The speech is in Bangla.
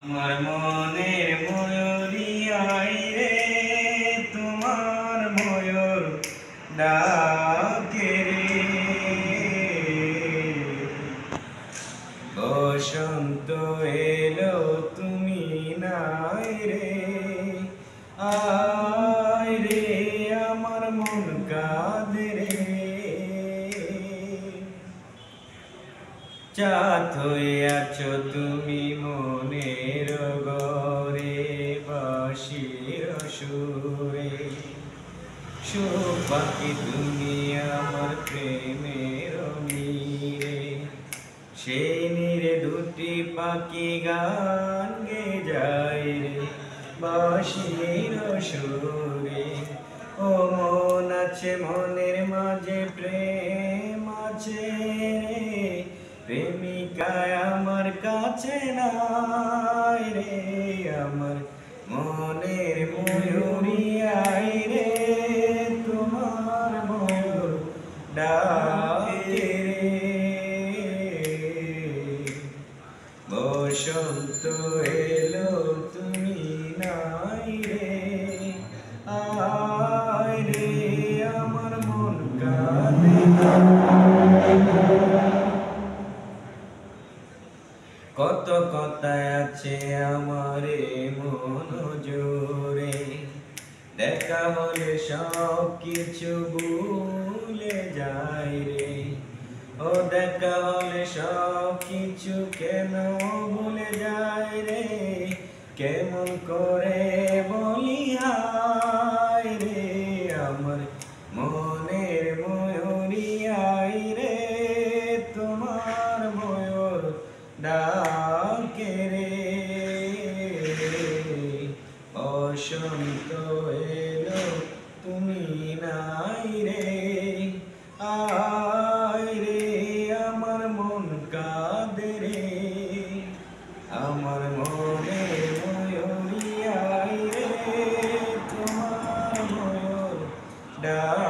আমার মনের ময়ূরী আই রে, তোমার ময়ূর ডাকে রে। বসন্ত এলো তুমি নাই রে, আয় রে আমার মন কাঁদে রে। চাঁদ হয়ে আছো তুমি মনের ঘরে, বাঁশির সুরে সুখ পাখি তুমি আমার প্রেমের নীরে। সেই নীরে দুটি পাখি গান গে যায় রে, বাঁশির সুরে। ও মন আছে মনের মাঝে প্রেম আছে রে, প্রেমিকায় আমার কাছে নাই রে। আমার মনের ময়ূরী আই রে, তোমার ময়ূর ডাকে রে। বসন্ত এলো তুমি নাই রে, আয় রে আমার মন কাঁদে। কত কথায় আছে আমার মন জোরে, দেখা হলে সব কিছু ভুলে যাই রে। ও দেখা হলে সব কিছু কেন ভুলে যাই রে, কেমন করে বলি হায় রে। আমার মনের ময়ূরী আই রে, তোমার ময়ূর ডাকে রে। বসন্ত এলো তুমি নাই রে, আয় রে আমার মন কাঁদে রে। আমার মনের ময়ূরী আই রে, তোমার ময়ূর ডাকে।